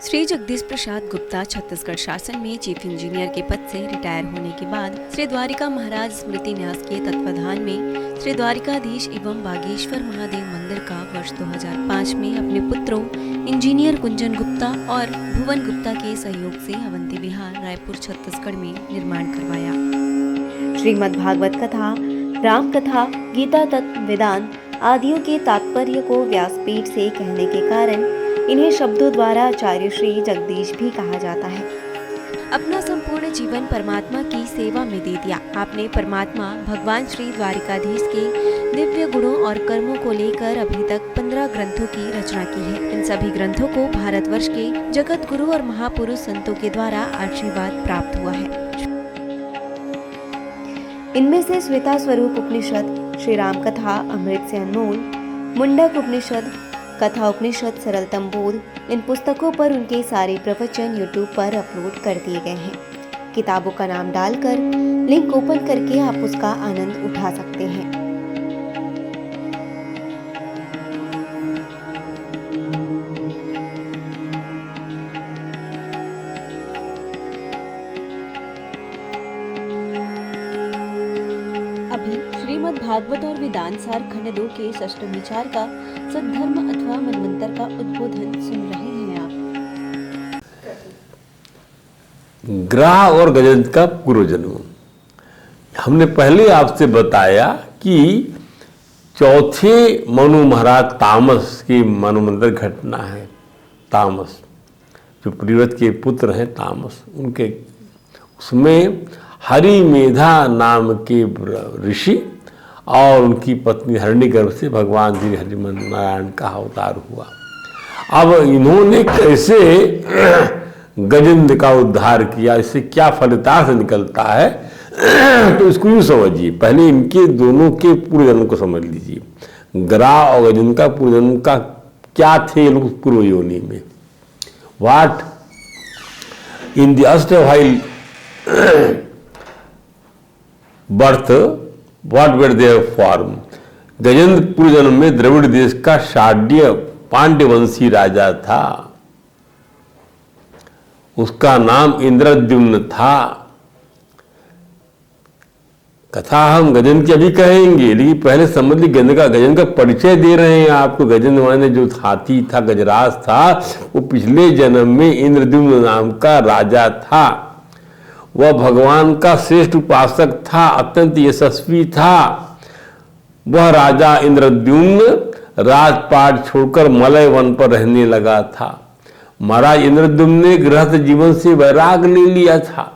श्री जगदीश प्रसाद गुप्ता छत्तीसगढ़ शासन में chief engineer के पद से रिटायर होने के बाद श्री द्वारिका महाराज स्मृति न्यास के तत्वाधान में श्री द्वारिकाधीश एवं बागेश्वर महादेव मंदिर का वर्ष 2005 में अपने पुत्रों इंजीनियर कुंजन गुप्ता और भुवन गुप्ता के सहयोग से अवंती विहार रायपुर छत्तीसगढ़ में निर्माण करवाया। श्रीमद् भागवत कथा, राम कथा, गीता तत्व, वेदांत आदियों के तात्पर्य को व्यासपीठ से कहने के कारण इन्हें शब्दों द्वारा आचार्य श्री जगदीश भी कहा जाता है। अपना संपूर्ण जीवन परमात्मा की सेवा में दे दिया। आपने परमात्मा भगवान श्री द्वारिकाधीश के दिव्य गुणों और कर्मों को लेकर अभी तक 15 ग्रंथों की रचना की है। इन सभी ग्रंथों को भारतवर्ष के जगत गुरु और महापुरुष संतों के द्वारा आशीर्वाद प्राप्त हुआ है। इनमें से श्वेता स्वरूप उपनिषद, श्री राम कथा अमृत से अनमोल, मुंडक उपनिषद, कथा उपनिषद, सरलतम बोध, इन पुस्तकों पर उनके सारे प्रवचन यूट्यूब पर अपलोड कर दिए गए हैं। किताबों का नाम डालकर लिंक ओपन करके आप उसका आनंद उठा सकते हैं। अभी श्रीमद् भागवत और वेदांत सार खंड 2 के षष्ठ विचार का सद्धर्म अथवा मनवंतर का उद्बोधन सुन रहे हैं आप। ग्रह और गजंत का पूर्वजन्म। हमने पहले आपसे बताया कि चौथे मनु महाराज तामस की मनवंतर घटना है। तामस जो प्रियव्रत के पुत्र हैं, तामस, उनके उसमें हरिमेधा नाम के ऋषि और उनकी पत्नी हिरण्यगर्भ से भगवान श्री हरिनारायण का अवतार हुआ। अब इन्होंने कैसे गजेंद्र का उद्धार किया, इससे क्या फलितार्थ निकलता है, तो इसको यूँ समझिए। पहले इनके दोनों के पूर्वजन्म को समझ लीजिए। ग्रा और गजेंद्र का पूर्वजन्म का क्या थे लोग पूर्व योनि में। What in the erstwhile birth what were their form. Gajendra पूर्वजन्म में द्रविड़ देश का शाड्य पांड्यवंशी राजा था। उसका नाम इंद्रद्युम्न था। कथा हम गजेंद्र की अभी कहेंगे, लेकिन पहले समझ ली गजेंद्र का परिचय दे रहे हैं आपको। गजेंद्र माने जो हाथी था, गजराज था, वो पिछले जन्म में इंद्रद्युम्न नाम का राजा था। वह भगवान का श्रेष्ठ उपासक था, अत्यंत यशस्वी था। वह राजा इंद्रद्युम्न राजपाट छोड़कर मलय वन पर रहने लगा था। महाराज इंद्रद्युम्न ने गृहस्थ जीवन से वैराग ले लिया था।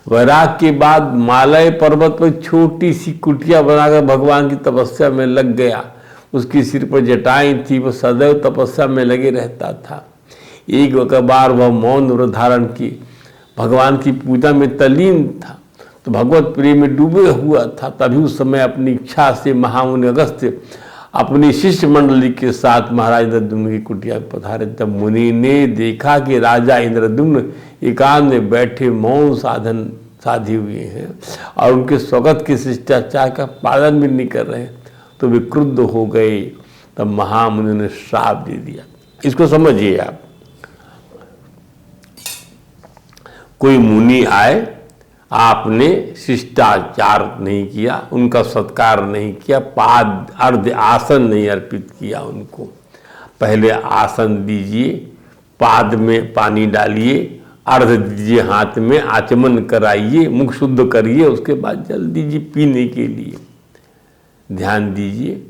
वैराग के बाद मालय पर्वत पर छोटी सी कुटिया बनाकर भगवान की तपस्या में लग गया। उसके सिर पर जटाएं थी, वह सदैव तपस्या में लगे रहता था। एक बार वह मौन व्रत धारण की भगवान की पूजा में तल्लीन था, तो भगवत प्रेम में डूबे हुआ था। तभी उस समय अपनी इच्छा से महामुनि अगस्त्य अपनी शिष्य मंडली के साथ महाराज इंद्रद्युम्न की कुटिया में पधारे। तब मुनि ने देखा कि राजा इंद्रद्युम्न एकांत में बैठे मौन साधन साधे हुए हैं और उनके स्वागत के शिष्टाचार का पालन भी नहीं कर रहे, तो वे क्रुद्ध हो गए। तब महामुनि ने श्राप दे दिया। इसको समझिए आप। कोई मुनि आए, आपने शिष्टाचार नहीं किया, उनका सत्कार नहीं किया, पाद अर्ध आसन नहीं अर्पित किया उनको। पहले आसन दीजिए, पाद में पानी डालिए, अर्ध दीजिए, हाथ में आचमन कराइए, मुख शुद्ध करिए, उसके बाद जल दीजिए पीने के लिए। ध्यान दीजिए,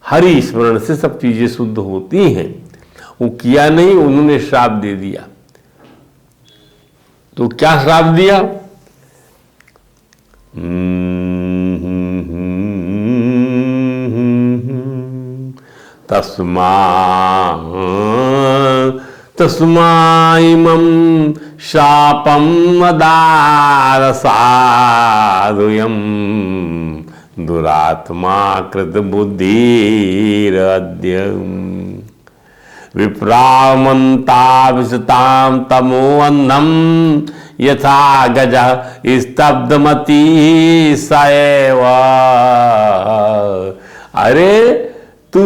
हरि स्मरण से सब चीजें शुद्ध होती हैं। वो किया नहीं, उन्होंने श्राप दे दिया। तो क्या श्राप दिया? तस्माइमं शापं वदार साधुयं दुरात्मा कृत बुद्धिरद्यम् विप्रामन्ता विशतां तमोअन्धं यथा गजः स्तब्धमति सएव। अरे तू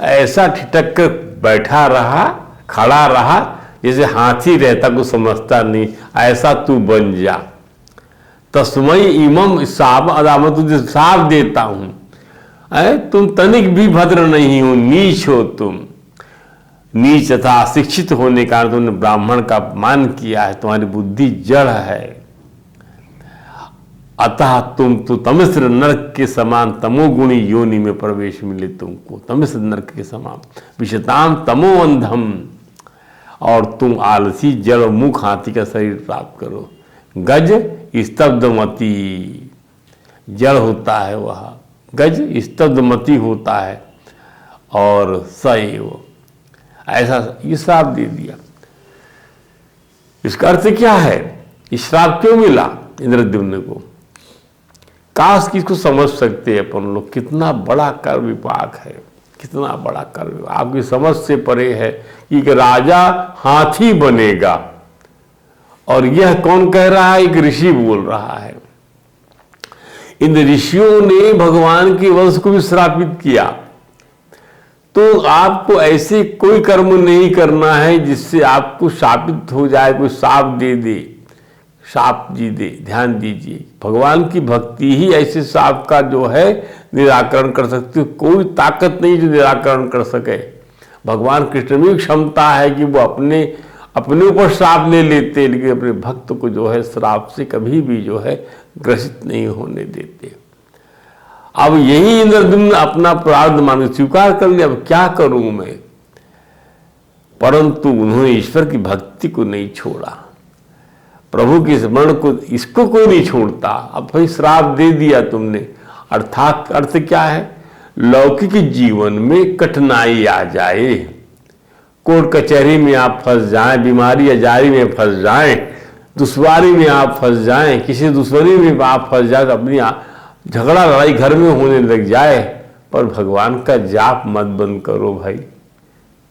ऐसा ठिठक कर बैठा रहा, खड़ा रहा, जैसे हाथी रहता कुछ समझता नहीं, ऐसा तू बन जा। तस्मई इमम साब अदामत, तुझे साफ देता हूं, तुम तनिक भी भद्र नहीं हो, नीच हो तुम। नीच तथा अशिक्षित होने के कारण तुमने ब्राह्मण का अपमान किया है, तुम्हारी बुद्धि जड़ है। अतः तुम तो तमिश्र नरक के समान तमोगुणी योनि में प्रवेश मिले तुमको, तमिश्र नरक के समान। विशताम तमो अंधम, और तुम आलसी जड़ मुख हाथी का शरीर प्राप्त करो। गज स्तब्धमती, जड़ होता है वह, गज स्तब्धमती होता है, और सैव, ऐसा ये श्राप दे दिया। इसका अर्थ क्या है? श्राप क्यों मिला इंद्रद्युम्न को? काश कि इसको समझ सकते हैं अपन लोग, कितना बड़ा कर विपाक है, कितना बड़ा कर विपाक आपकी समझ से परे है कि एक राजा हाथी बनेगा। और यह कौन कह रहा है? एक ऋषि बोल रहा है। इन ऋषियों ने भगवान के वंश को भी श्रापित किया। तो आपको ऐसे कोई कर्म नहीं करना है जिससे आपको शापित हो जाए, कोई शाप दे दे, शाप जी दे। ध्यान दीजिए, भगवान की भक्ति ही ऐसे शाप का जो है निराकरण कर सकती है। कोई ताकत नहीं जो निराकरण कर सके। भगवान कृष्ण में क्षमता है कि वो अपने ऊपर श्राप ले लेते, लेकिन अपने भक्त को जो है श्राप से कभी भी जो है ग्रसित नहीं होने देते। अब यही इंद्रद्युम्न अपना प्रारब्ध मान स्वीकार कर लिया, अब क्या करूं मैं? परंतु उन्होंने ईश्वर की भक्ति को नहीं छोड़ा, प्रभु के स्मरण को, इसको कोई नहीं छोड़ता। अब भाई श्राप दे दिया तुमने, अर्थात अर्थ क्या है? लौकिक जीवन में कठिनाई आ जाए, कोर्ट कचहरी में आप फंस जाएं, बीमारी या जारी में फंस जाएं, दुश्वारी में आप फंस जाएं, किसी दुश्मनी में आप फंस जाए, तो अपनी झगड़ा लड़ाई घर में होने लग जाए, पर भगवान का जाप मत बंद करो भाई,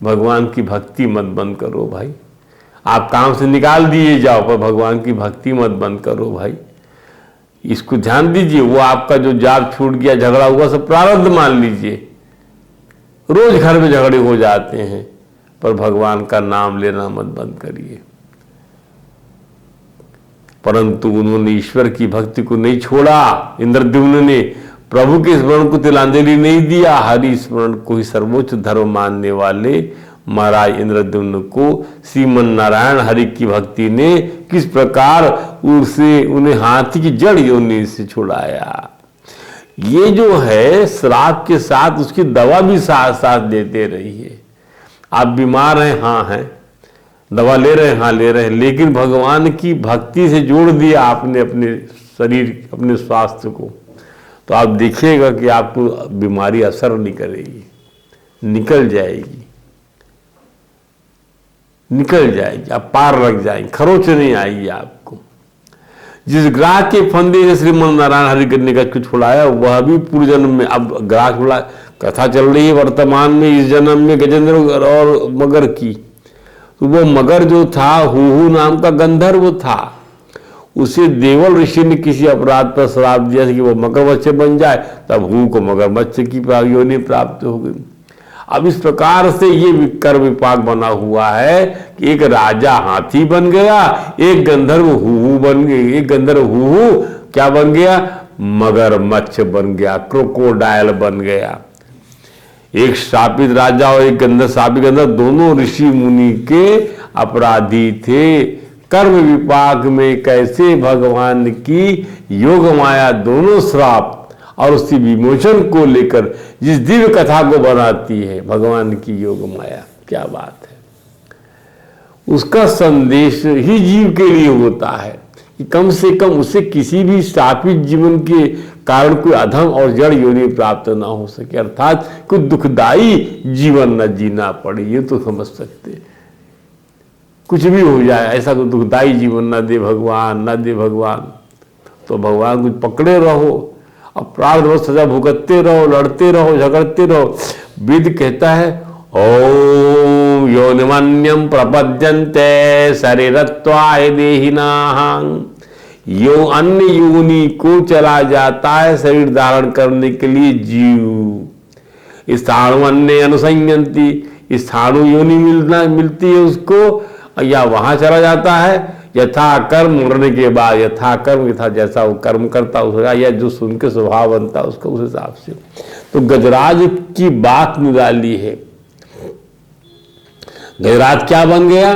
भगवान की भक्ति मत बंद करो भाई। आप काम से निकाल दिए जाओ, पर भगवान की भक्ति मत बंद करो भाई। इसको ध्यान दीजिए। वो आपका जो जाप छूट गया, झगड़ा हुआ, सब प्रारब्ध मान लीजिए। रोज घर में झगड़े हो जाते हैं, पर भगवान का नाम लेना मत बंद करिए। परंतु उन्होंने ईश्वर की भक्ति को नहीं छोड़ा। इंद्रद्युम्न ने प्रभु के स्मरण को तिलांजलि नहीं दिया। हरि स्मरण को ही सर्वोच्च धर्म मानने वाले महाराज इंद्रद्युम्न को श्रीमन नारायण हरि की भक्ति ने किस प्रकार उन्हें हाथी की जड़ योनि से छुड़ाया। ये जो है श्राप के साथ उसकी दवा भी साथ साथ देते रहिए। आप बीमार हैं, हाँ हैं, दवा ले रहे हैं, हाँ ले रहे हैं, लेकिन भगवान की भक्ति से जोड़ दिया आपने अपने शरीर, अपने स्वास्थ्य को, तो आप देखिएगा कि आपको बीमारी असर नहीं करेगी, निकल जाएगी, निकल जाएगी, आप पार लग जाएंगे, खरोच नहीं आएगी आपको। जिस ग्राह के फंदे से श्रीमन नारायण हरि करने का कुछ छुड़ाया, वह भी पूर्व जन्म में, अब ग्राह छुड़ा, कथा चल रही है वर्तमान में, इस जन्म में गजेंद्र और मगर की। तो वो मगर जो था, हूहू नाम का गंधर्व था, उसे देवल ऋषि ने किसी अपराध पर श्राप दिया कि वो मगरमच्छ बन जाए, तब हूँ को मगरमच्छ की योनि प्राप्त हो गई। अब इस प्रकार से ये कर विपाक बना हुआ है कि एक राजा हाथी बन गया, एक गंधर्व हूहू बन गया, एक गंधर्व हूहू क्या बन गया? मगरमच्छ बन गया, क्रोकोडाइल बन गया। एक शापित राजा और एक गंधर्व, शापित गंधर्व दोनों ऋषि मुनि के अपराधी थे। कर्म विपाक में कैसे भगवान की योग माया दोनों श्राप और उसकी विमोचन को लेकर जिस दिव्य कथा को बनाती है भगवान की योग माया, क्या बात है। उसका संदेश ही जीव के लिए होता है कि कम से कम उसे किसी भी शापित जीवन के कारण कोई अधम और जड़ योनि प्राप्त ना हो सके, अर्थात कोई दुखदाई जीवन न जीना पड़े। ये तो समझ सकते, कुछ भी हो जाए ऐसा कोई दुखदाई जीवन न दे भगवान, न दे भगवान। तो भगवान कुछ पकड़े रहो, अब प्रारब्ध सजा भुगतते रहो, लड़ते रहो, झगड़ते रहो। वेद कहता है ओम योनिमन्यम प्रपद्यन्ते शरीरत्वाय देहिनां। यो अन्य योनि को चला जाता है शरीर धारण करने के लिए जीव। स्थाणु अन्य अनुसंयंती, स्थाणु योनि मिलती है उसको, या वहां चला जाता है, यथा कर्म, मरने के बाद यथा कर्म, यथा जैसा वो कर्म करता उसका, या जो सुन के स्वभाव बनता उसका उस हिसाब से। तो गजराज की बात निराली है। गजराज क्या बन गया?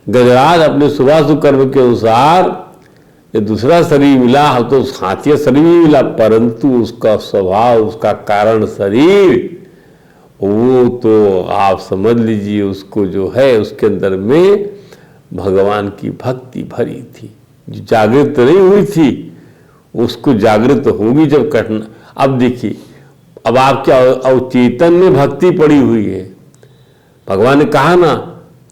गजराज अपने शुभाशुभ कर्म के अनुसार ये दूसरा शरीर मिला हो तो हाथी शरीर भी मिला, परंतु उसका स्वभाव, उसका कारण शरीर, वो तो आप समझ लीजिए उसको जो है उसके अंदर में भगवान की भक्ति भरी थी, जो जागृत नहीं हुई थी उसको जागृत होगी जब कटना। अब देखिए, अब आपके अवचेतन में भक्ति पड़ी हुई है। भगवान ने कहा ना,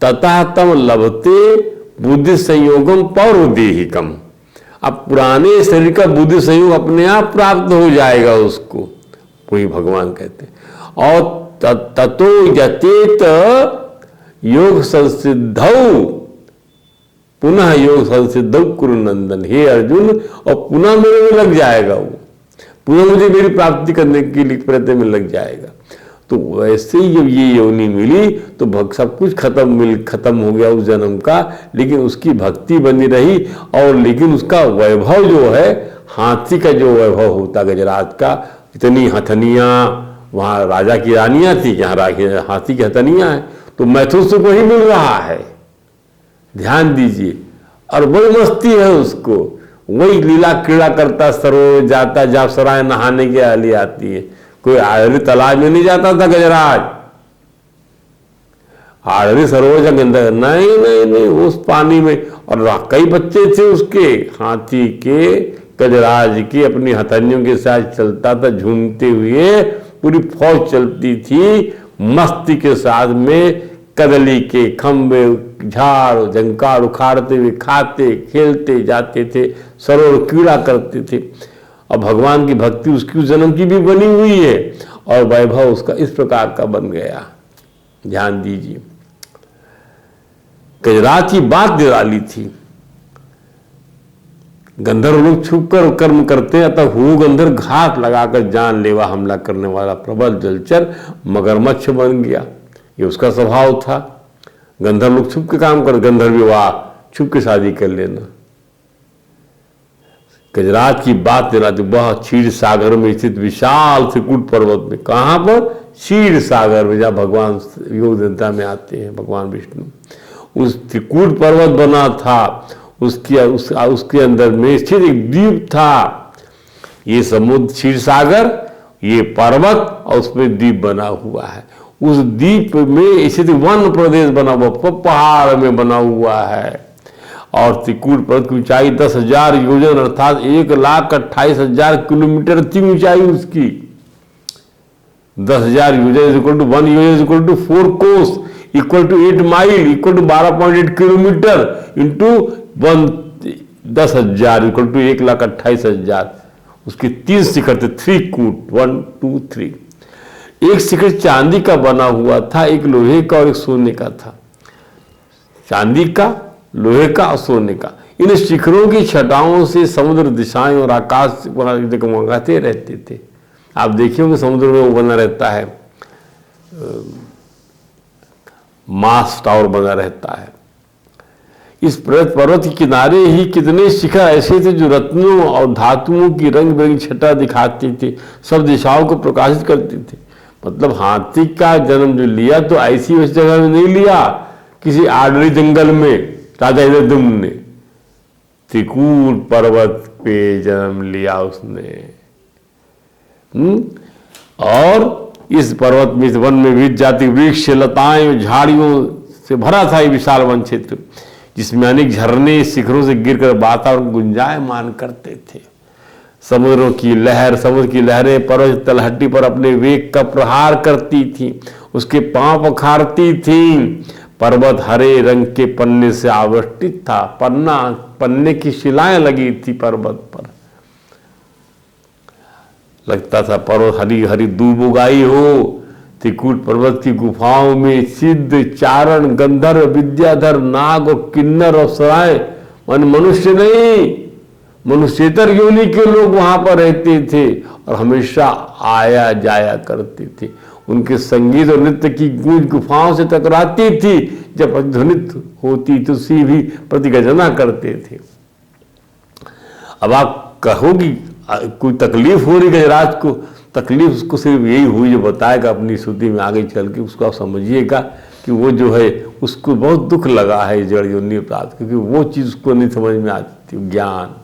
तथा तम लभते बुद्धि संयोगम पौरुदेहिकम। अब पुराने शरीर का बुद्धि संयोग अपने आप प्राप्त हो जाएगा उसको, वही भगवान कहते हैं। और ततो यतेत योग संसिद्धौ पुनः योग संसिद्धौ कुरु नंदन। हे अर्जुन, और पुनः मेरे में लग जाएगा वो, पुनः मुझे मेरी प्राप्ति करने के लिए प्रयत्न में लग जाएगा। तो वैसे ही जब ये योनि मिली तो सब कुछ खत्म हो गया उस जन्म का, लेकिन उसकी भक्ति बनी रही। और लेकिन उसका वैभव जो है, हाथी का जो वैभव होता गजराज का, इतनी हथनियाँ, वहाँ राजा की रानियाँ थी, यहाँ हाथी की हथनियाँ हैं, तो मैथुन से वही मिल रहा है, ध्यान दीजिए। और बड़ी मस्ती है उसको, वही लीला क्रीड़ा करता, सरोवर जाता, जब सराय नहाने की आली आती है। कोई आड़री तालाब में नहीं जाता था गजराज, आड़री सरोवर जा गंदा, नहीं नहीं नहीं, उस पानी में। और कई बच्चे थे उसके, हाथी के, गजराज के, अपनी हथनियों के साथ चलता था झूमते हुए, पूरी फौज चलती थी मस्ती के साथ में, कदली के खंबे, झाड़ झंकार उखाड़ते हुए खाते खेलते जाते थे, सरोवर क्रीड़ा करते थे। और भगवान की भक्ति उसकी उस जन्म की भी बनी हुई है, और वैभव उसका इस प्रकार का बन गया। ध्यान दीजिए, गजराज की बात निराली थी। गंधर्व लोग छुप कर कर्म करते हैं, अतः वो गंधर्व घात लगाकर जानलेवा हमला करने वाला प्रबल जलचर मगरमच्छ बन गया। ये उसका स्वभाव था। गंधर्व लोग छुप के काम कर, गंधर्व विवाह छुप के शादी कर लेना। गजराज की बात निराली, वह क्षीर सागर में स्थित विशाल त्रिकूट पर्वत में, कहाँ पर? क्षीर सागर में, जहाँ भगवान योग निद्रा में आते हैं भगवान विष्णु, उस त्रिकूट पर्वत बना था। उसके अंदर में स्थित एक द्वीप था। ये समुद्र क्षीर सागर, ये पर्वत, और उसमें द्वीप बना हुआ है। उस द्वीप में स्थित वन प्रदेश बना हुआ, पहाड़ में बना हुआ है। और त्रिकूट पर्वत की ऊंचाई 10,000 योजन अर्थात 1,28,000 किलोमीटर थी ऊंचाई उसकी। 10,000 योजन इक्वल टू 1 योजन इक्वल टू 4 कोस equal to 8 mile equal to 12.8 kilometre into 10,000 equal to 1,28,000। उसके 3 शिखर थे, 3 कूट, 1 2 3। एक शिखर चांदी का बना हुआ था, एक लोहे का और एक सोने का था। चांदी का, लोहे का और सोने का। इन शिखरों की छटाओं से समुद्र दिशाएं और आकाश जगमगाते रहते थे। आप देखिए कि समुद्र में वो बना रहता है, मास टावर बना रहता है। इस पर्वत के किनारे ही कितने शिखर ऐसे थे जो रत्नों और धातुओं की रंग बिरंगी छटा दिखाते थे, सब दिशाओं को प्रकाशित करते थे। मतलब हाथी का जन्म जो लिया तो ऐसी वैसी जगह में नहीं लिया, किसी आडरी जंगल में राजा इंद्रद्युम्न ने, त्रिकूट पर्वत पे जन्म लिया उसने। और इस पर्वत में, इस वन में विविध जाति वृक्ष, लताएं, झाड़ियों से भरा था ये विशाल वन क्षेत्र, जिसमें अनेक झरने शिखरों से गिरकर वातावरण गुंजायमान करते थे। समुद्र की लहरें पर्वत तलहटी पर अपने वेग का प्रहार करती थी, उसके पांव पखारती थीं। पर्वत हरे रंग के पन्ने से आवृष्टित था, पन्ने की शिलाएं लगी थी पर्वत पर। लगता था पर्वत हरी हरी दूब उगाई हो। त्रिकूट पर्वत की गुफाओं में सिद्ध, चारण, गंधर्व, विद्याधर, नाग और किन्नर और सराय, मनुष्य नहीं, मनुष्येतर योनि के लोग वहां पर रहते थे। और हमेशा आया जाया करते थे। उनके संगीत और नृत्य की गूंज गुफाओं से टकराती थी, जब प्रतिध्वनित होती तो उसी भी प्रतिगर्जना करते थे। अब आप कहोगी कोई तकलीफ हो रही गजराज को? तकलीफ उसको सिर्फ यही हुई जो बताएगा अपनी श्रुति में आगे चल के, उसको आप समझिएगा कि वो जो है उसको बहुत दुख लगा है जड़ योनि प्राप्त, क्योंकि वो चीज़ उसको नहीं समझ में आती थी। ज्ञान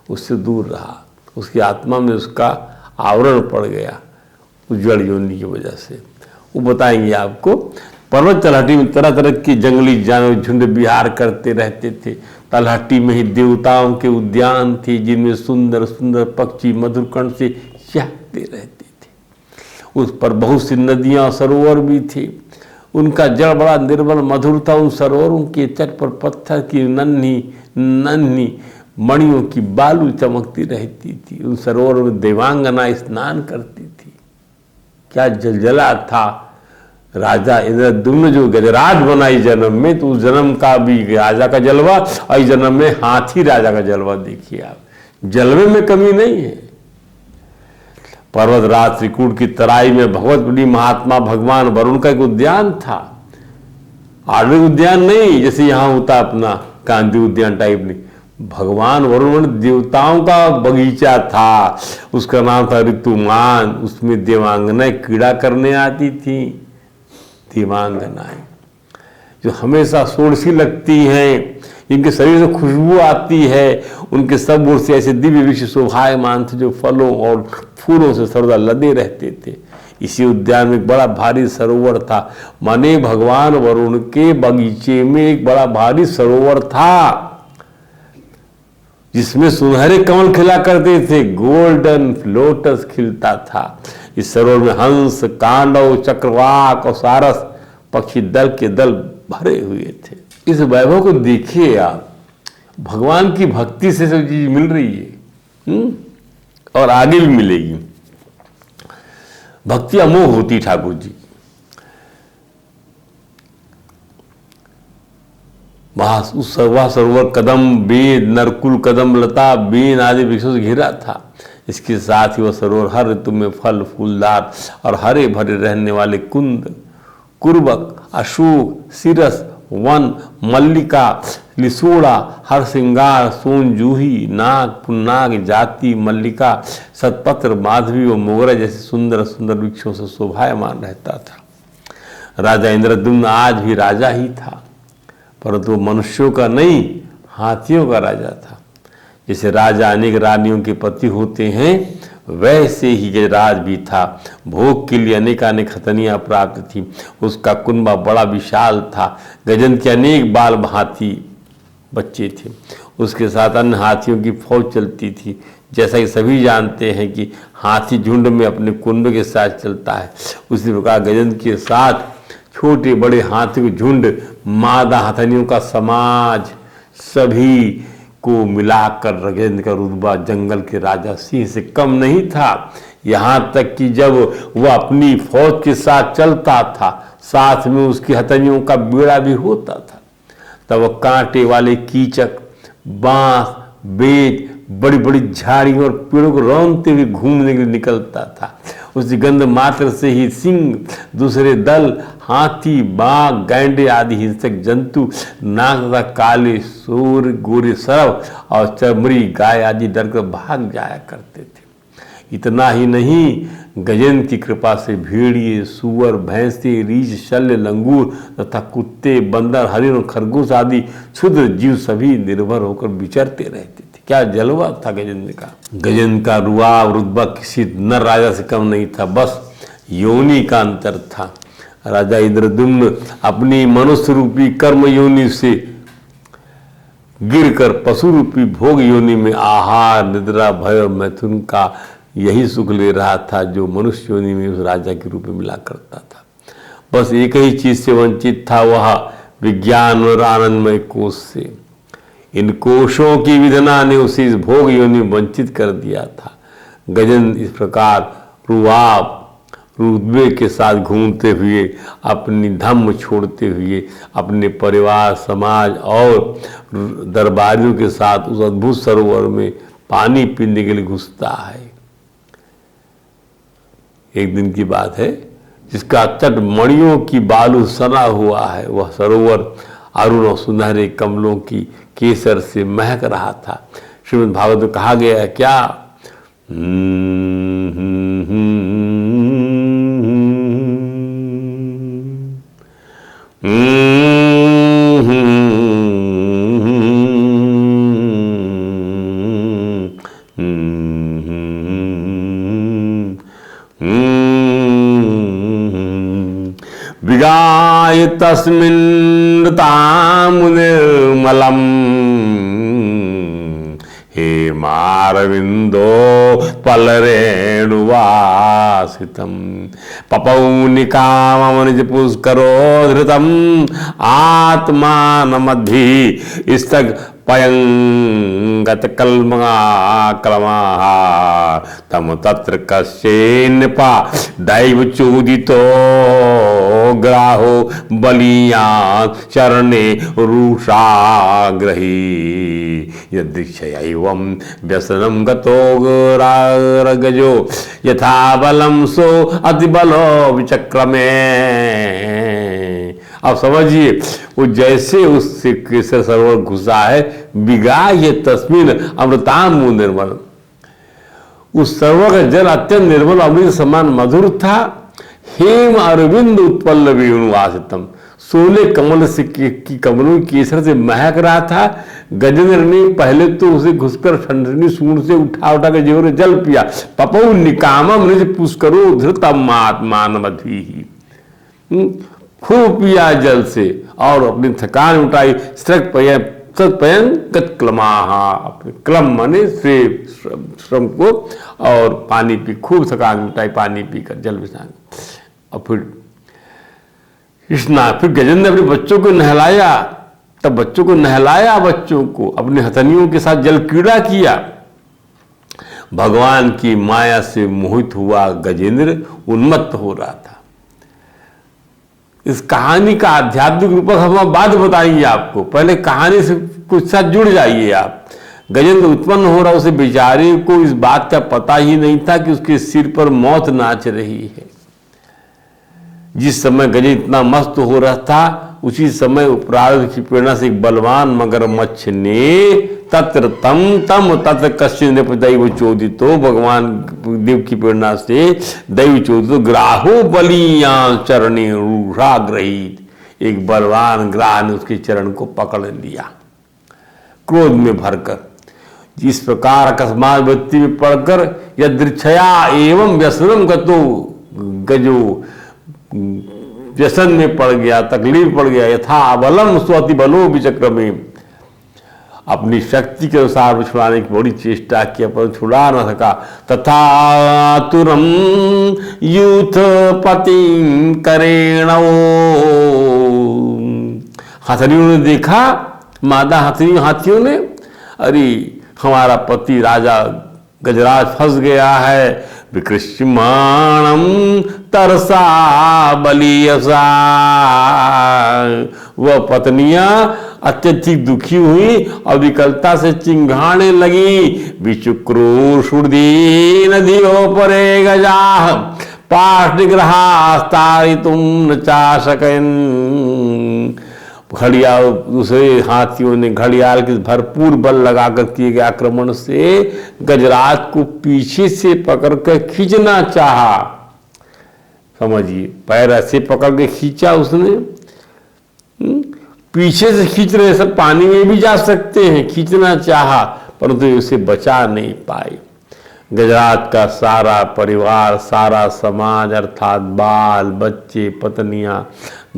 उससे दूर रहा, उसकी आत्मा में उसका आवरण पड़ गया उस जड़ योनि की वजह से। वो बताएंगे आपको। पर्वत तलहटी में तरह तरह के जंगली जानवर झुंड विहार करते रहते थे। तलहटी में ही देवताओं के उद्यान थे, जिनमें सुंदर सुंदर पक्षी मधुर कण से चहकते रहते थे। उस पर बहुत सी नदियां सरोवर भी थे। उनका जल बड़ा निर्मल मधुर था। उन सरोवरों के तट पर पत्थर की नन्ही नन्ही मणियों की बालू चमकती रहती थी। उन सरोवरों में देवांगना स्नान करती थी। क्या जलजला था। राजा इंद्रद्युम्न जो गजराज बना इस जन्म में, तो उस जन्म का भी राजा का जलवा और इस जन्म में हाथी राजा का जलवा देखिए आप। जलवे में कमी नहीं है। पर्वतराज त्रिकूट की तराई में भगवत बड़ी महात्मा भगवान वरुण का एक उद्यान था। आर्द्र उद्यान नहीं जैसे यहाँ होता अपना गांधी उद्यान टाइप नहीं। भगवान वरुण देवताओं का बगीचा था। उसका नाम था ऋतुमान। उसमें देवांगनाएं क्रीड़ा करने आती थी। देवांगनाएं जो हमेशा सोड़सी लगती हैं, इनके शरीर से खुशबू आती है, उनके सब ओर से ऐसे दिव्य विश्व शोभायमान थे जो फलों और फूलों से सर्वदा लदे रहते थे। इसी उद्यान में एक बड़ा भारी सरोवर था। माने भगवान वरुण के बगीचे में एक बड़ा भारी सरोवर था, जिसमें सुनहरे कमल खिला करते थे। गोल्डन लोटस खिलता था। इस सरोवर में हंस, कांडव, चक्रवाक और सारस पक्षी दल के दल भरे हुए थे। इस वैभव को देखिए आप। भगवान की भक्ति से सब चीज मिल रही है और आगे भी मिलेगी। भक्ति अमोघ होती ठाकुर जी। वह सरोवर कदम, बेद, नरकुल, कदम, लता, बेन आदि वृक्षों से घिरा था। इसके साथ ही वह सरोवर हर ऋतु में फल फूलदार और हरे भरे रहने वाले कुंद, कुर्बक, अशोक, सिरस, वन, मल्लिका, लिसोड़ा, हर श्रृंगार, सोन, जूही, नाग, पुन्नाग, जाति, मल्लिका, सतपत्र, माधवी और मोगरा जैसे सुंदर सुंदर वृक्षों से शोभायमान रहता था। राजा इंद्रद्युम्न आज भी राजा ही था, परंतु मनुष्यों का नहीं, हाथियों का राजा था। जैसे राजा अनेक रानियों के पति होते हैं, वैसे ही गजराज भी था। भोग के लिए अनेकानेक हथनियाँ प्राप्त थी। उसका कुनबा बड़ा विशाल था। गजन के अनेक बाल हाथी बच्चे थे। उसके साथ अन्य हाथियों की फौज चलती थी। जैसा कि सभी जानते हैं कि हाथी झुंड में अपने कुंड के साथ चलता है, उसी प्रकार गजन के साथ छोटे बड़े हाथियों के झुंड, मादा हथनियों का समाज, सभी को मिलाकर गजेंद्र का रुतबा जंगल के राजा सिंह से कम नहीं था। यहाँ तक कि जब वह अपनी फौज के साथ चलता था, साथ में उसकी हथनियों का बेड़ा भी होता था, तब वह कांटे वाले कीचक, बांस, बेज, बड़ी बड़ी झाड़ियों और पेड़ों को रौंदते हुए घूमने के लिए निकलता था। उसकी गंध मात्र से ही सिंह, दूसरे दल, हाथी, बाघ, गैंडे आदि हिंसक जंतु, नाग तथा काले सूर, गोरे सरव और चमड़ी गाय आदि डरकर भाग जाया करते थे। इतना ही नहीं, गजेंद्र की कृपा से भेड़िए, सुअर, भैंसे, रीछ, शल्य, लंगूर तथा कुत्ते, बंदर, हरिण और खरगोश आदि क्षुद्र जीव सभी निर्भर होकर विचरते रहते थे। क्या जलवा था गजेंद्र का। गजेंद्र का रुआब रुतबा किसी नर राजा से कम नहीं था, बस योनि का अंतर था। राजा इंद्रद्युम्न अपनी मनुष्य रूपी कर्म योनि से गिरकर पशु रूपी भोग योनि में आहार, निद्रा, भय और मैथुन का यही सुख ले रहा था जो मनुष्य योनि में उस राजा के रूप में मिला करता था। बस एक ही चीज से वंचित था, वह विज्ञान और आनंदमय कोष से। इन कोशों की विधना ने उसे इस भोग योनि में वंचित कर दिया था। गजेंद्र इस प्रकार रुआब रुतबे के साथ घूमते हुए, अपनी धम्म छोड़ते हुए, अपने परिवार, समाज और दरबारियों के साथ उस अद्भुत सरोवर में पानी पीने के लिए घुसता है। एक दिन की बात है, जिसका तट मणियों की बालू सना हुआ है। वह सरोवर अरुण और सुनहरे कमलों की केसर से महक रहा था। श्रीमद् भागवत में कहा गया है क्या, विगाय तस्मिन् तामुनिर्मलम् हेमारविंदो पलरेणुवासितम् पपौ निकामनिज पुष्करो धृतम् आत्मानमद्धि स्तग पयंगत कलमाः तम तत्र कस्येन्नपा दैव चोदितो ग्राहो बलिया चरणे रुषाग्रही यदृक्षयैवं व्यसनं गतो गजो यथा बलं सो अतिबलो विचक्रमे। अब समझिए, वो जैसे उससे केसर सरोवर घुसा है, बिगा ये तस्मीन अमृताम्बु निर्मल, उस सरोवर का जल अत्यंत निर्मल अमृत समान मधुर था। हेम अरविंद उत्पल्ल वेणुवासितम, सोले कमल से की कमलों केसर से महक रहा था। गजेंद्र ने पहले तो उसे घुसकर ठंडनी सूंड से उठा के जोर जल पिया। पपौ निकामम निज पुष्करो धृतम आत्मानमधि, खूब पिया जल से और अपनी थकान उठाई। अपने क्लम माने से श्रम को, और पानी पी, खूब थकान उठाई पानी पीकर जल विश्राम। और फिर गजेंद्र अपने बच्चों को नहलाया। तब बच्चों को नहलाया, बच्चों को अपने हथनियों के साथ जल क्रीड़ा किया। भगवान की माया से मोहित हुआ गजेंद्र उन्मत्त हो रहा था। इस कहानी का आध्यात्मिक रूप हम बाद बताएंगे आपको, पहले कहानी से कुछ साथ जुड़ जाइए आप। गजेंद्र उत्पन्न हो रहा, उसे बेचारे को इस बात का पता ही नहीं था कि उसके सिर पर मौत नाच रही है। जिस समय गजेंद्र इतना मस्त हो रहा था, उसी समय प्रारब्ध की प्रेरणा से एक बलवान मगरमच्छ ने तत्र तत्र कश्चिन दैव चोदितो, भगवान देव की प्रेरणा से दैव चोदितो ग्राहो बलियां चरणे रूषाग्रहीत, एक बलवान ग्राह ने उसके चरण को पकड़ लिया क्रोध में भरकर। जिस प्रकार अकस्मात वृत्ति में पड़कर यदृच्छया एवं व्यसनम गतो गजो, व्यसन में पड़ गया, तकलीफ पड़ गया। यथा बलम स्वति बलो विचक्र में, अपनी शक्ति के अनुसार छुड़ाने की बड़ी चेष्टा की, पर छुड़ा न सका। तथा तुरम यूथ पति करेणो, हथनियों ने देखा, मादा हाथियों ने, अरे हमारा पति राजा गजराज फंस गया है। विकृष्यमाणम तरसा बलियसा, वह पत्नियां अत्यधिक दुखी हुई और विकलता से चिंघाने लगी। विचुक्रोशुर्दी नदियों परे गजा पाष्टिग्रहास्तारि तुम न चाशकन, घड़ियाल, दूसरे हाथियों ने घड़ियाल के भरपूर बल लगाकर किए गए आक्रमण से गजराज को पीछे से पकड़कर खींचना चाहा। समझिए, पैर ऐसे पकड़ के खींचा उसने, पीछे से खींच रहे, सब पानी में भी जा सकते हैं, खींचना चाहा, परंतु उसे बचा नहीं पाए। गजराज का सारा परिवार, सारा समाज अर्थात बाल बच्चे, पत्नियां,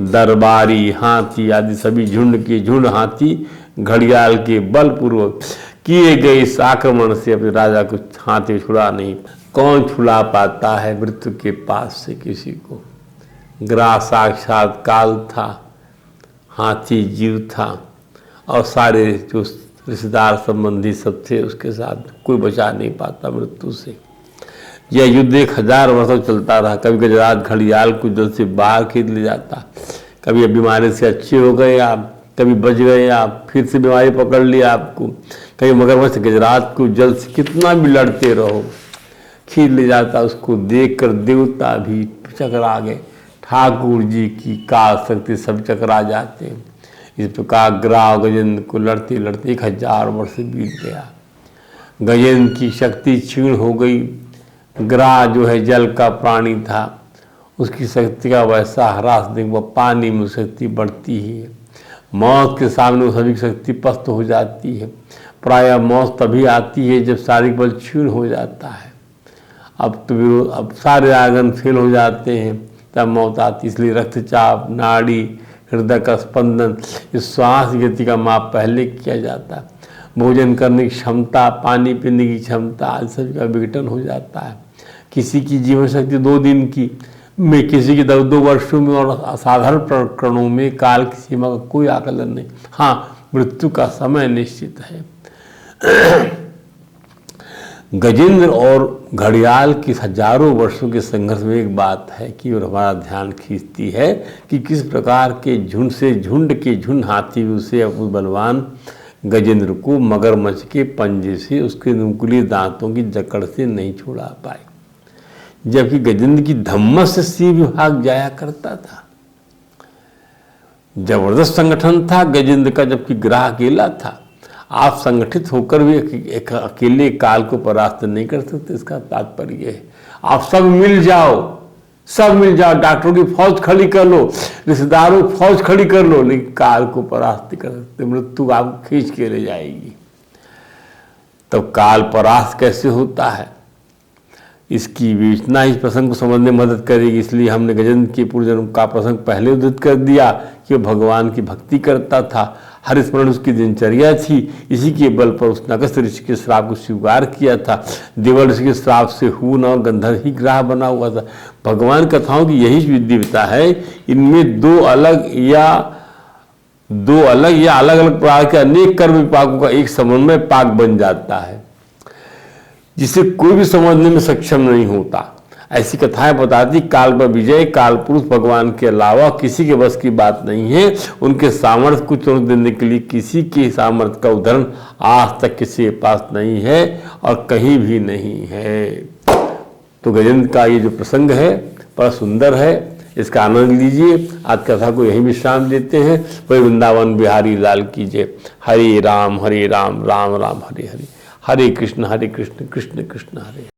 दरबारी, हाथी आदि सभी झुंड के झुंड हाथी घड़ियाल के बलपूर्वक किए गए इस आक्रमण से अपने राजा को हाथी छुड़ा नहीं। कौन छुड़ा पाता है मृत्यु के पास से किसी को? ग्राह साक्षात काल था, हाथी जीव था, और सारे जो रिश्तेदार संबंधी सब थे उसके साथ, कोई बचा नहीं पाता मृत्यु से। यह युद्ध 1000 वर्षों चलता रहा। कभी गजराज घड़ियाल को जल से बाहर खींच ले जाता, कभी बीमारी से अच्छे हो गए आप, कभी बच गए आप, फिर से बीमारी पकड़ लिया आपको, कभी मगरमच्छ गजराज को जल से कितना भी लड़ते रहो, खीर ले जाता, उसको देखकर देवता भी चकरा गए। ठाकुर जी की काल शक्ति सब चकरा जाते हैं। इस प्रकार ग्राह गजेंद्र को लड़ते लड़ते 1000 वर्ष बीत गया। गजेंद्र की शक्ति क्षीण हो गई। ग्राह जो है जल का प्राणी था, उसकी शक्ति का वैसा ह्रास देखो, वह पानी में शक्ति बढ़ती ही है। मौत के सामने सभी की शक्ति पस्त हो जाती है। प्रायः मौत तभी आती है जब शारीरिक बल क्षीण हो जाता है। अब सारे आंगन फेल हो जाते हैं, तब मौत आती है। इसलिए रक्तचाप, नाड़ी, हृदय का स्पंदन, इस श्वास गति का माप पहले किया जाता है। भोजन करने की क्षमता, पानी पीने की क्षमता, आदि सभी का विघटन हो जाता है। किसी की जीवन शक्ति 2 दिन की में, किसी की 2 वर्षों में, और असाधारण प्रकरणों में काल की सीमा का कोई आकलन नहीं। हाँ, मृत्यु का समय निश्चित है। गजेंद्र और घड़ियाल की हजारों वर्षों के संघर्ष में एक बात है कि और हमारा ध्यान खींचती है कि किस प्रकार के झुंड से झुंड के झुंड हाथी उसे उस बलवान गजेंद्र को मगरमच्छ के पंजे से, उसके नुकीले दांतों की जकड़ से नहीं छुड़ा पाए। जबकि गजेंद्र की धम्मस से सिंह विभाग जाया करता था। जबरदस्त संगठन था गजेंद्र का, जबकि ग्राह अकेला था। आप संगठित होकर भी एक अकेले काल को परास्त नहीं कर सकते। इसका तात्पर्य है आप सब मिल जाओ, डॉक्टरों की फौज खड़ी कर लो, रिश्तेदारों की फौज खड़ी कर लो, लेकिन काल को परास्त नहीं कर सकते। मृत्यु आपको खींच के ले जाएगी। तब काल परास्त कैसे होता है, इसकी विवेचना इस प्रसंग को समझने में मदद करेगी। इसलिए हमने गजेंद्र के पूर्वजन्म का प्रसंग पहले उद्धृत कर दिया कि वह भगवान की भक्ति करता था। हर स्मरण उसकी दिनचर्या थी। इसी के बल पर उसने अगस्त्य ऋषि के श्राप को स्वीकार किया था। देवल ऋषि के श्राप से हून और गंधर्व ही ग्राह बना हुआ था। भगवान कथाओं की यही विद्यता है। इनमें दो अलग या अलग अलग प्रकार के अनेक कर्म विपाकों का एक समन्वय पाक बन जाता है, जिसे कोई भी समझने में सक्षम नहीं होता। ऐसी कथाएं बताती काल पर विजय, काल पुरुष भगवान के अलावा किसी के बस की बात नहीं है। उनके सामर्थ्य को चुनौती देने के लिए किसी के सामर्थ्य का उदाहरण आज तक किसी के पास नहीं है और कहीं भी नहीं है। तो गजेंद्र का ये जो प्रसंग है बड़ा सुंदर है, इसका आनंद लीजिए। आज कथा को यही विश्राम देते हैं। वही वृंदावन बिहारी लाल की जय। हरे राम राम राम हरे हरे, हरे कृष्ण कृष्ण कृष्ण हरे।